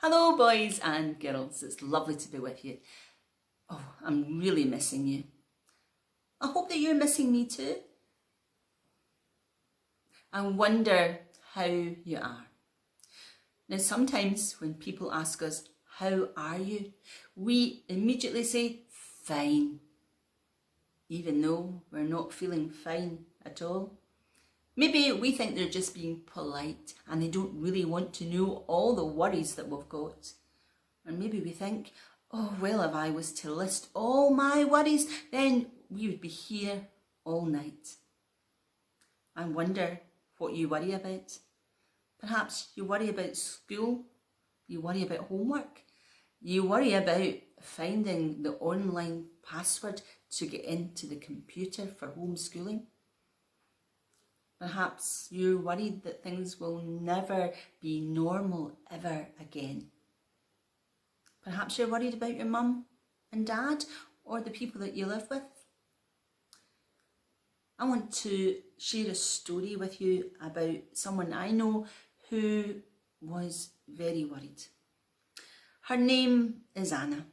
Hello boys and girls, it's lovely to be with you. Oh, I'm really missing you. I hope that you're missing me too. I wonder how you are. Now sometimes when people ask us, how are you? We immediately say, fine, even though we're not feeling fine at all. Maybe we think they're just being polite and they don't really want to know all the worries that we've got. Or maybe we think, oh well, if I was to list all my worries, then we would be here all night. I wonder what you worry about. Perhaps you worry about school, you worry about homework, you worry about finding the online password to get into the computer for homeschooling. Perhaps you're worried that things will never be normal ever again. Perhaps you're worried about your mum and dad or the people that you live with. I want to share a story with you about someone I know who was very worried. Her name is Anna.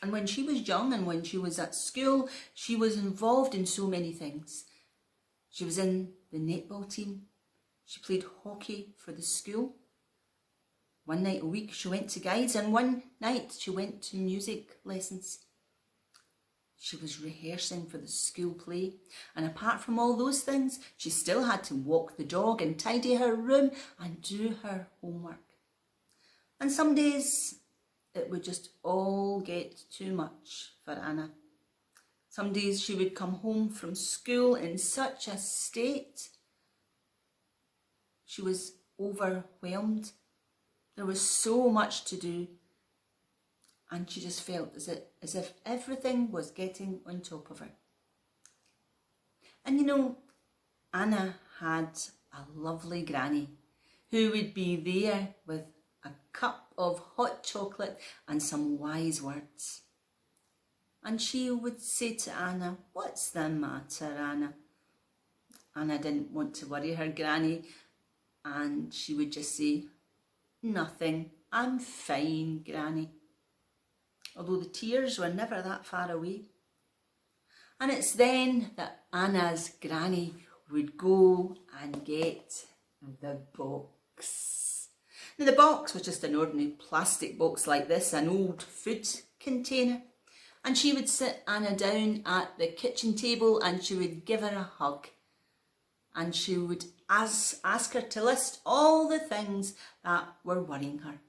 And when she was young and when she was at school, she was involved in so many things. She was in the netball team. She played hockey for the school. One night a week she went to guides and one night she went to music lessons. She was rehearsing for the school play, and apart from all those things, she still had to walk the dog and tidy her room and do her homework. And some days it would just all get too much for Anna. Some days she would come home from school in such a state. She was overwhelmed. There was so much to do. And she just felt as if everything was getting on top of her. And you know, Anna had a lovely granny who would be there with a cup of hot chocolate and some wise words. And she would say to Anna, "What's the matter, Anna?" Anna didn't want to worry her granny, and she would just say, "Nothing, I'm fine, Granny." Although the tears were never that far away. And it's then that Anna's granny would go and get the box. Now the box was just an ordinary plastic box like this, an old food container. And she would sit Anna down at the kitchen table and she would give her a hug. And she would ask her to list all the things that were worrying her.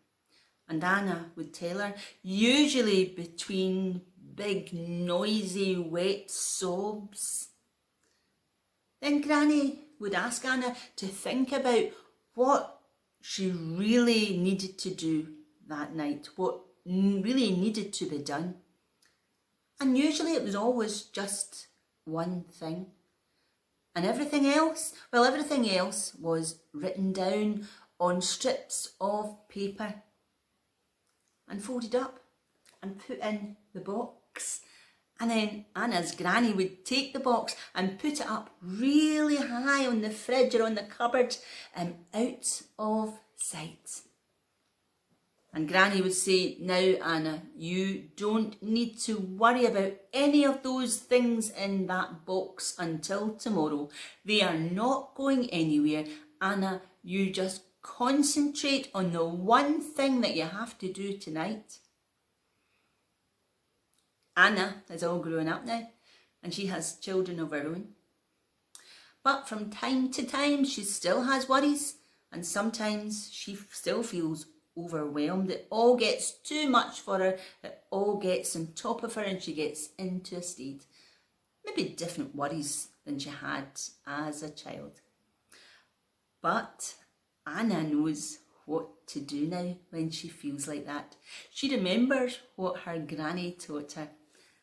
And Anna would tell her, usually between big, noisy, wet sobs. Then Granny would ask Anna to think about what she really needed to do that night, what really needed to be done. And usually it was always just one thing. And everything else was written down on strips of paper and folded up and put in the box. And then Anna's granny would take the box and put it up really high on the fridge or on the cupboard, out of sight. And Granny would say, "Now Anna, you don't need to worry about any of those things in that box until tomorrow. They are not going anywhere. Anna, you just concentrate on the one thing that you have to do tonight." Anna is all grown up now and she has children of her own. But from time to time she still has worries, and sometimes she still feels overwhelmed. It all gets too much for her. It all gets on top of her and she gets into a state. Maybe different worries than she had as a child. But Anna knows what to do now when she feels like that. She remembers what her granny taught her.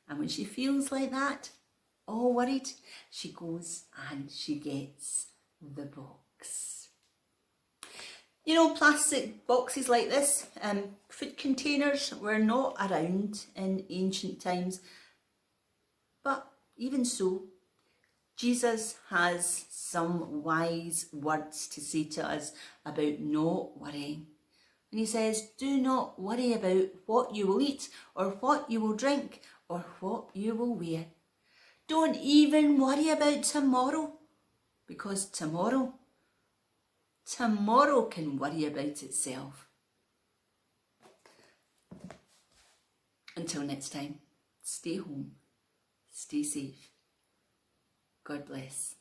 And when she feels like that, all worried, she goes and she gets the box. You know, plastic boxes like this, food containers, were not around in ancient times. But even so, Jesus has some wise words to say to us about not worrying. And he says, do not worry about what you will eat or what you will drink or what you will wear. Don't even worry about tomorrow, because tomorrow can worry about itself. Until next time, stay home, stay safe. God bless.